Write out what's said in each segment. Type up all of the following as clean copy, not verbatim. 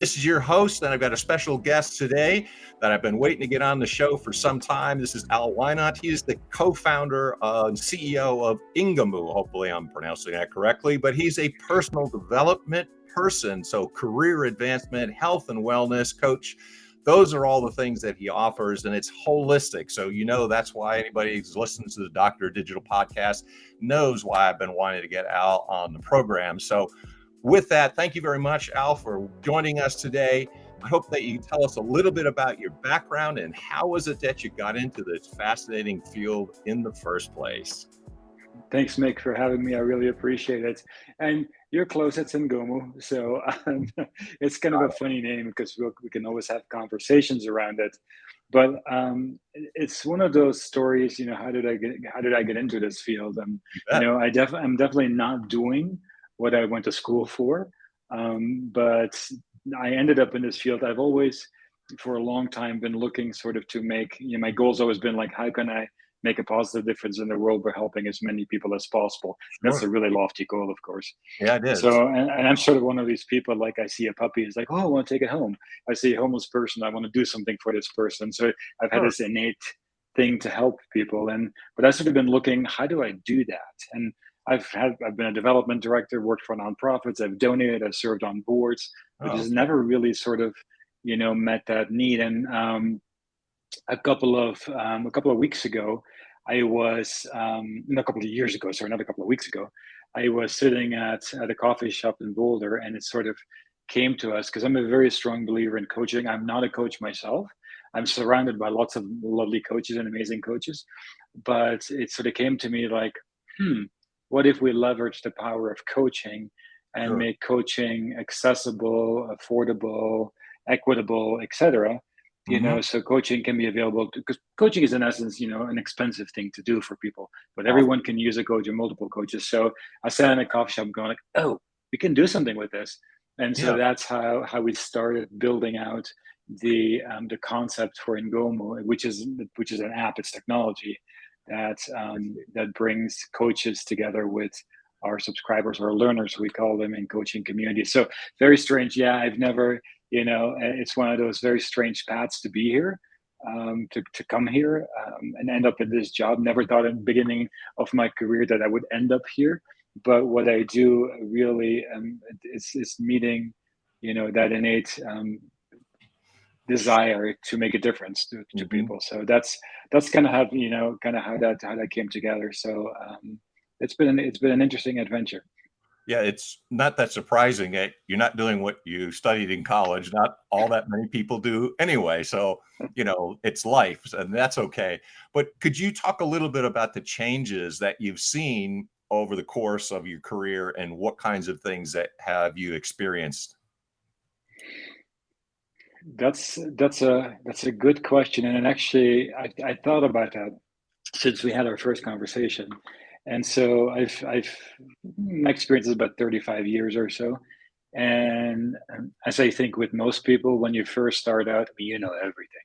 This is your host, and I've got a special guest today that I've been waiting to get on the show for some time. This is Al Wynant. He is the co-founder and CEO of Ingomu. Hopefully I'm pronouncing that correctly, but he's a personal development person. So career advancement, health and wellness coach. Those are all the things that he offers, and it's holistic. So, that's why anybody who's listening to the Dr. Digital podcast knows why I've been wanting to get Al on the program. So with that, thank you very much, Al, for joining us today. I hope that you can tell us a little bit about your background and how was it that you got into this fascinating field in the first place. Thanks, Mick, for having me. I really appreciate it. And you're close, it's Ingomu. So it's kind of a funny name because we can always have conversations around it. But it's one of those stories, how did I get into this field? I'm definitely not doing what I went to school for. But I ended up in this field. I've always, for a long time, been looking sort of to make, my goal's always been like, how can I make a positive difference in the world by helping as many people as possible? Sure. That's a really lofty goal, of course. Yeah, it is. So, and I'm sort of one of these people, like I see a puppy, it's like, oh, I want to take it home. I see a homeless person, I want to do something for this person. So I've had this innate thing to help people. But I've sort of been looking, how do I do that? And I've been a development director, worked for nonprofits, I've donated, I've served on boards, but just never really sort of, met that need. And a couple of weeks ago, I was a couple of years ago, sorry, not a couple of weeks ago, I was sitting at a coffee shop in Boulder, and it sort of came to us because I'm a very strong believer in coaching. I'm not a coach myself. I'm surrounded by lots of lovely coaches and amazing coaches, but it sort of came to me like, what if we leverage the power of coaching and make coaching accessible, affordable, equitable, etc. So coaching can be available because coaching is in essence, an expensive thing to do for people, but everyone can use a coach or multiple coaches. So I sat in a coffee shop going like, oh, we can do something with this. And so that's how we started building out the concept for Ingomu, which is an app, it's technology that brings coaches together with our subscribers or learners, we call them in coaching community. So very strange. Yeah, I've never, it's one of those very strange paths to be here, to come here and end up in this job. Never thought in the beginning of my career that I would end up here. But what I do really is meeting, that innate desire to make a difference to people. So that's kind of how how that came together. So it's been an interesting adventure. Yeah, it's not that surprising. You're not doing what you studied in college. Not all that many people do anyway. So, it's life, and that's okay. But could you talk a little bit about the changes that you've seen over the course of your career and what kinds of things that have you experienced? That's a good question, and actually, I thought about that since we had our first conversation. And so my experience is about 35 years or so. And as I think with most people, when you first start out, you know everything.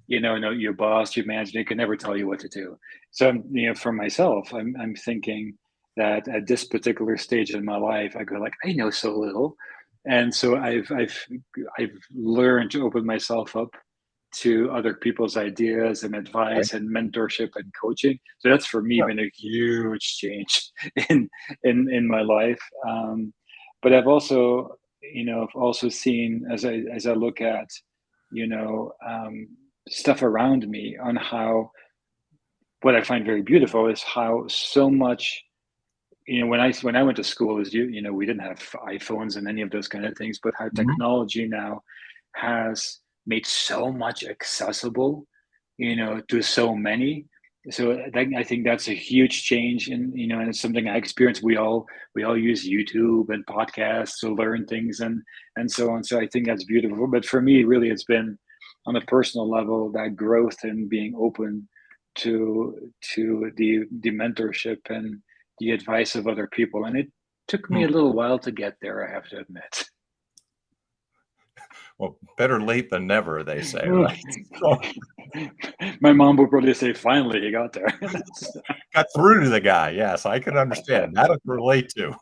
No, your boss, your manager, they can never tell you what to do. So, for myself, I'm thinking that at this particular stage in my life, I go like, I know so little. And so I've learned to open myself up to other people's ideas and advice and mentorship and coaching. So that's for me been a huge change in my life. But I've also, seen as I look at, stuff around me on how, what I find very beautiful is how so much, when I went to school, as we didn't have iPhones and any of those kind of things, but how technology now has made so much accessible, to so many. So I think that's a huge change, and it's something I experienced. We all use YouTube and podcasts to learn things and so on. So I think that's beautiful. But for me, really, it's been on a personal level that growth and being open to the mentorship and the advice of other people. And it took me a little while to get there, I have to admit. Well, better late than never, they say, right? My mom would probably say, finally, you got there. Got through to the guy. Yes, I can understand. That I can relate to.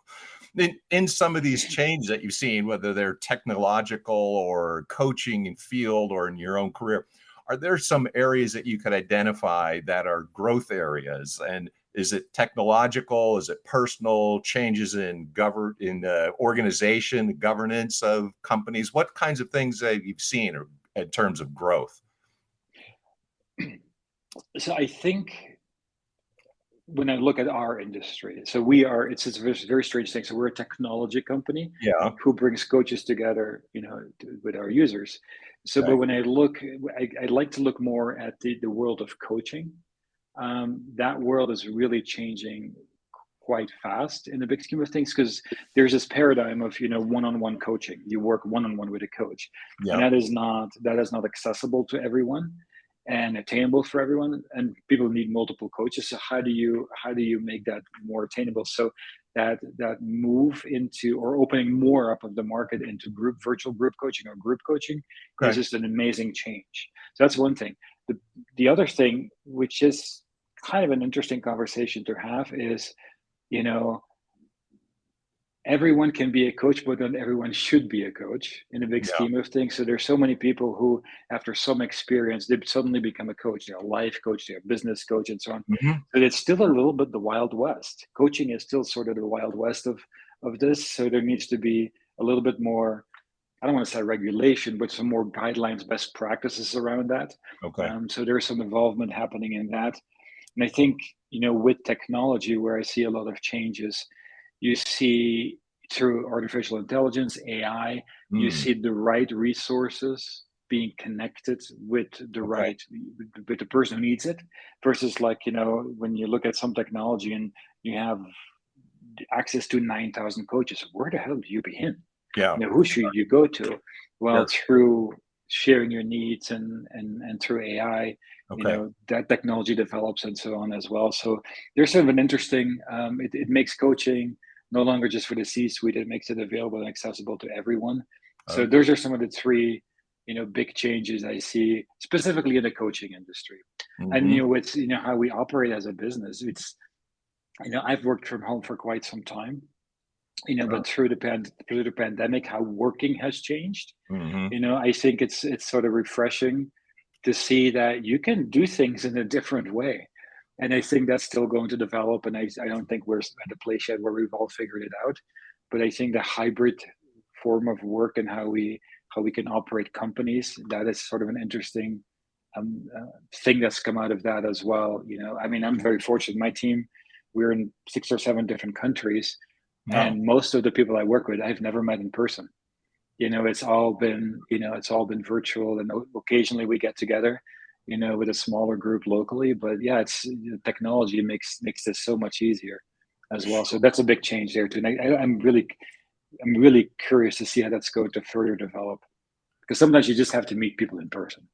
In some of these changes that you've seen, whether they're technological or coaching in field or in your own career, are there some areas that you could identify that are growth areas? And is it technological? Is it personal changes in organization, the governance of companies? What kinds of things have you seen in terms of growth? So I think when I look at our industry, so we are, it's a very strange thing. So we're a technology company Yeah. who brings coaches together, with our users. So, but Okay. when I look, I like to look more at the world of coaching. That world is really changing quite fast in the big scheme of things, because there's this paradigm of one-on-one coaching. You work one-on-one with a coach, and Yeah. that is not accessible to everyone and attainable for everyone, and people need multiple coaches. So how do you make that more attainable? So that move into, or opening more up of the market into virtual group coaching or group coaching, is Okay. just an amazing change. So that's one thing. The other thing, which is kind of an interesting conversation to have, is you know everyone can be a coach, but not everyone should be a coach in the big Yeah. scheme of things. So there's so many people who, after some experience, they suddenly become a coach. They're a life coach, they're a business coach, and so on. Hmm. But it's still a little bit the Wild West. Coaching is still sort of the Wild West of this. So there needs to be a little bit more, I don't want to say regulation, but some more guidelines, best practices around that. Okay. So there's some involvement happening in that. And I think, with technology, where I see a lot of changes, you see through artificial intelligence, AI, you Mm. see the right resources being connected with Okay. with the person who needs it, versus, like, when you look at some technology and you have access to 9,000 coaches, where the hell do you begin? Yeah. Who should you go to? Well, Sure. through sharing your needs, and through AI, Okay. that technology develops and so on as well. So there's sort of an interesting, it makes coaching no longer just for the C-suite. It makes it available and accessible to everyone. So Okay. those are some of the three, big changes I see specifically in the coaching industry. And Hmm. with how we operate as a business, it's, I've worked from home for quite some time, but through the pandemic, how working has changed. Hmm. I think it's sort of refreshing to see that you can do things in a different way. And I think that's still going to develop. And I don't think we're at a place yet where we've all figured it out. But I think the hybrid form of work, and how we can operate companies, that is sort of an interesting thing that's come out of that as well. I mean, I'm very fortunate. My team, we're in 6 or 7 different countries, No. and most of the people I work with, I've never met in person. It's all been virtual, and occasionally we get together, with a smaller group locally. But yeah, technology makes this so much easier as well. So that's a big change there too. And I'm really curious to see how that's going to further develop, because sometimes you just have to meet people in person.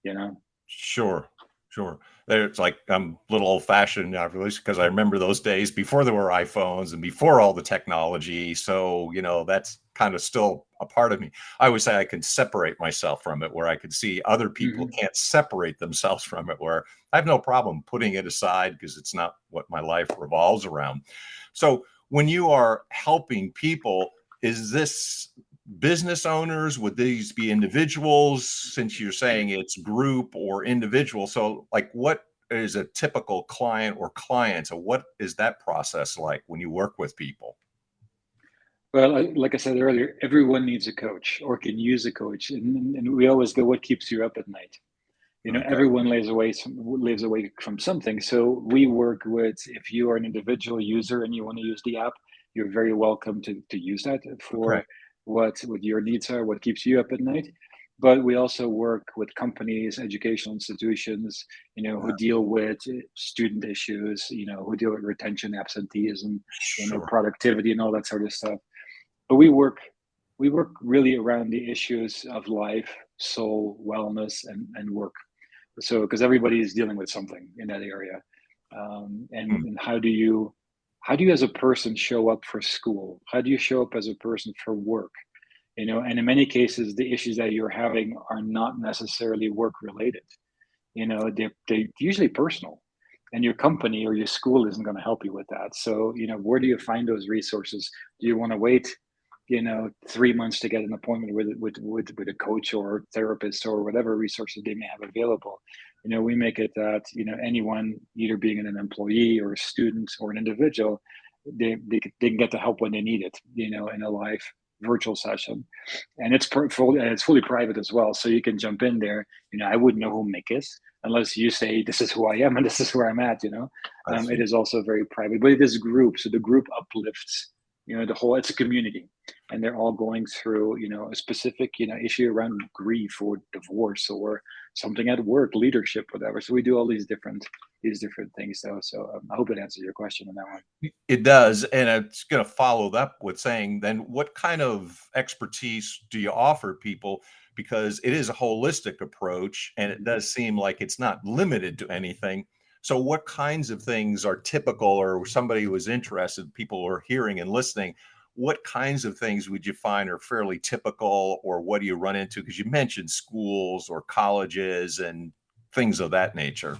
You know. Sure, sure. It's like I'm a little old fashioned now, because I remember those days before there were iPhones and before all the technology. So, that's kind of still a part of me. I always say I can separate myself from it, where I can see other people Hmm. can't separate themselves from it, where I have no problem putting it aside because it's not what my life revolves around. So, when you are helping people, is this business owners? Would these be individuals, since you're saying it's group or individual? So, like, what is a typical client or clients? So what is that process like when you work with people? Well, like I said earlier, everyone needs a coach or can use a coach, and we always go, "What keeps you up at night?" Okay. Everyone lives away from something. So we work with, if you are an individual user and you want to use the app, you're very welcome to use that Okay. for what your needs are, what keeps you up at night. But we also work with companies, educational institutions, who deal with student issues, who deal with retention, absenteeism, Sure. productivity, and all that sort of stuff. But we work really around the issues of life, soul, wellness, and work. So, because everybody is dealing with something in that area, Hmm. and how do you as a person show up for school? How do you show up as a person for work? And in many cases, the issues that you're having are not necessarily work related. They're usually personal. and your company or your school isn't going to help you with that. So, where do you find those resources? Do you want to wait, 3 months to get an appointment with a coach or therapist or whatever resources they may have available? We make it that, anyone, either being an employee or a student or an individual, they can get the help when they need it, in a live virtual session. And it's fully private as well. So you can jump in there. I wouldn't know who Mick is unless you say, this is who I am and this is where I'm at. It is also very private, but it is group. So the group uplifts, it's a community, and they're all going through, a specific, issue around grief or divorce or something at work, leadership, whatever. So we do all these different things though. So I hope it answers your question on that one. It does. And it's going to follow up with saying, then what kind of expertise do you offer people? Because it is a holistic approach, and it does seem like it's not limited to anything. So what kinds of things are typical, or somebody who is interested, people are hearing and listening, what kinds of things would you find are fairly typical, or what do you run into? Because you mentioned schools or colleges and things of that nature.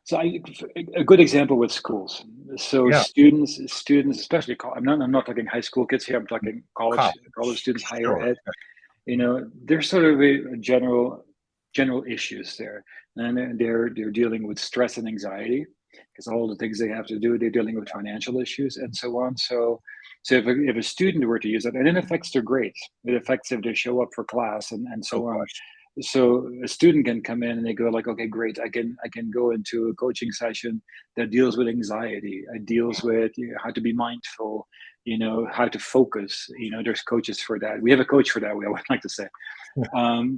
So a good example with schools. So Yeah. students, especially, I'm not talking high school kids here. I'm talking college students, higher Sure. ed. There's sort of a general issues there, and they're dealing with stress and anxiety because all the things they have to do. They're dealing with financial issues and so on. So if a student were to use it, and it affects their grades, it affects if they show up for class and so on. Gosh. So a student can come in and they go like, okay, great, I can go into a coaching session that deals with anxiety. It deals with how to be mindful, how to focus. There's coaches for that. We have a coach for that, we always like to say.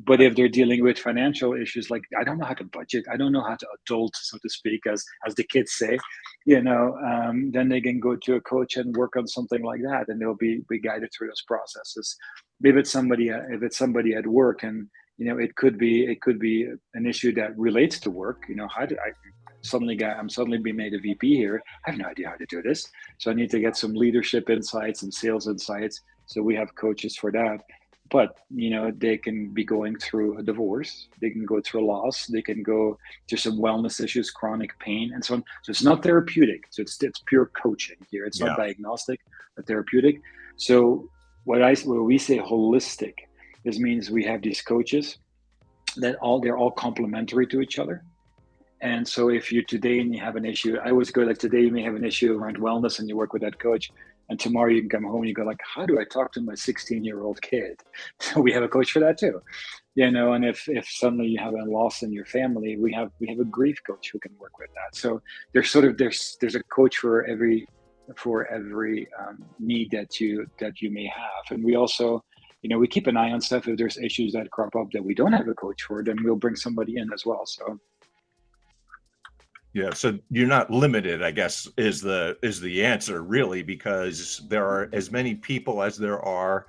But if they're dealing with financial issues, like I don't know how to budget, I don't know how to adult, so to speak, as the kids say, then they can go to a coach and work on something like that, and they'll be guided through those processes. Maybe if it's somebody at work, and it could be an issue that relates to work. How did I'm suddenly being made a VP here. I have no idea how to do this. So I need to get some leadership insights and sales insights. So we have coaches for that. But they can be going through a divorce, they can go through a loss, they can go through some wellness issues, chronic pain, and so on. So it's not therapeutic. So it's pure coaching here. It's not diagnostic or therapeutic. So when we say holistic, this means we have these coaches that they're all complementary to each other. And so if you today and you have an issue, I always go like, today you may have an issue around wellness and you work with that coach, and tomorrow you can come home and you go like, how do I talk to my 16-year-old kid? So we have a coach for that too. And if suddenly you have a loss in your family, we have a grief coach who can work with that. So there's a coach for every need that you may have. And we also, we keep an eye on stuff. If there's issues that crop up that we don't have a coach for, then we'll bring somebody in as well. So yeah, so you're not limited, I guess, is the answer, really, because there are as many people as there are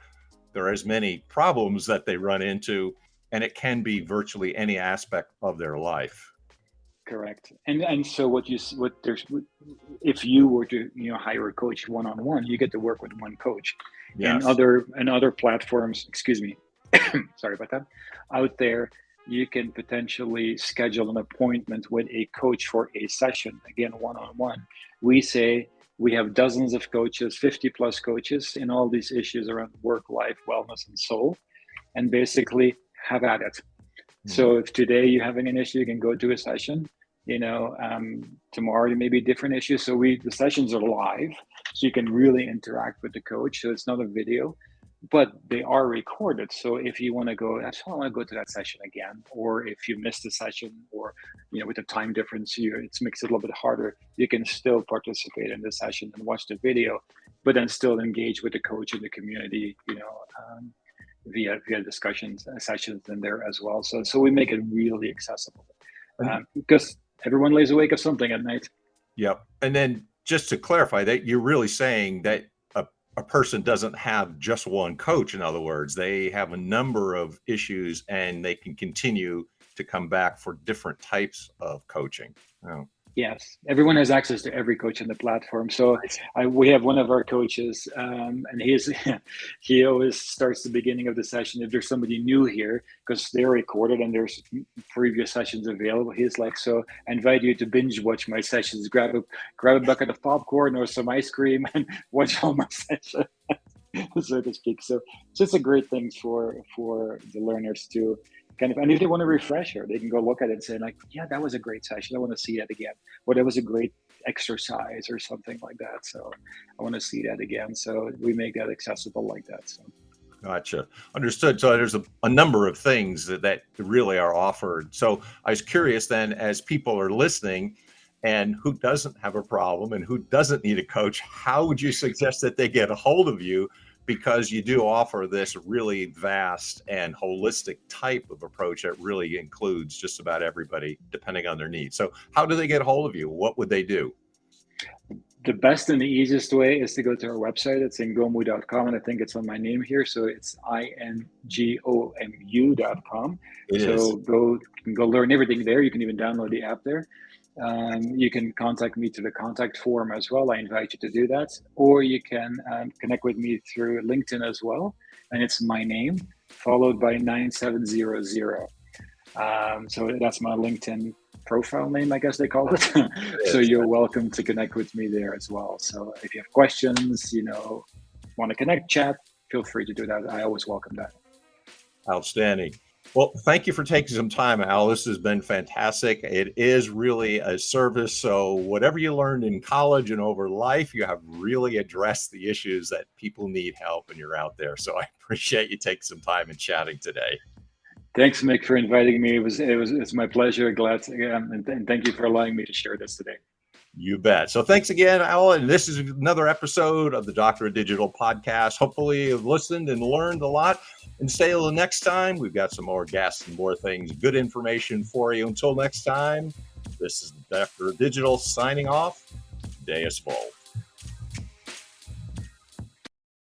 as many problems that they run into, and it can be virtually any aspect of their life. Correct. And so if you were to hire a coach one-on-one, you get to work with one coach. Yes. And other platforms, excuse me, sorry about that, out there, you can potentially schedule an appointment with a coach for a session, again, one-on-one. We say we have dozens of coaches, 50 plus coaches in all these issues around work, life, wellness, and soul, and basically have at it. So if today you're having an issue, you can go to a session. Tomorrow there may be different issues. So the sessions are live, so you can really interact with the coach. So it's not a video, but they are recorded. So if you want to go, I want to go to that session again, or if you missed a session, or with the time difference here, it makes it a little bit harder. You can still participate in the session and watch the video, but then still engage with the coach in the community, via discussions, sessions in there as well. So we make it really accessible, because everyone lays awake of something at night. Yep. And then just to clarify that, you're really saying that a person doesn't have just one coach. In other words, they have a number of issues and they can continue to come back for different types of coaching. Oh. Yes, everyone has access to every coach on the platform. So Nice. we have one of our coaches, and he always starts the beginning of the session. If there's somebody new here, because they're recorded and there's previous sessions available, he's like, "So I invite you to binge watch my sessions. Grab a bucket of popcorn or some ice cream and watch all my sessions." So to speak. So it's just a great thing for the learners to kind of, and if they want a refresher, they can go look at it and say like, yeah, that was a great session. I want to see that again. Or that was a great exercise or something like that. So I want to see that again. So we make that accessible like that. So Gotcha. Understood. So there's a number of things that really are offered. So I was curious then, as people are listening and who doesn't have a problem and who doesn't need a coach, how would you suggest that they get a hold of you? Because you do offer this really vast and holistic type of approach that really includes just about everybody, depending on their needs. So how do they get a hold of you? What would they do? the best and the easiest way is to go to our website. It's ingomu.com, and I think it's on my name here. So it's ingomu.com. So you can go learn everything there. You can even download the app there. You can contact me through the contact form as well. I invite you to do that. Or you can connect with me through LinkedIn as well. And it's my name followed by 9700. So that's my LinkedIn profile name, I guess they call it. So you're welcome to connect with me there as well. So if you have questions, want to connect, chat, feel free to do that. I always welcome that. Outstanding. Well, thank you for taking some time, Al. This has been fantastic. It is really a service. So whatever you learned in college and over life, you have really addressed the issues that people need help, and you're out there. So I appreciate you taking some time and chatting today. Thanks, Mick, for inviting me. It's my pleasure. Glad to, and thank you for allowing me to share this today. You bet. So thanks again, Al. And this is another episode of the Doctor of Digital podcast. Hopefully you've listened and learned a lot. And stay till the next time. We've got some more guests and more things, good information for you. Until next time, this is Doctor of Digital signing off. Deus Vol.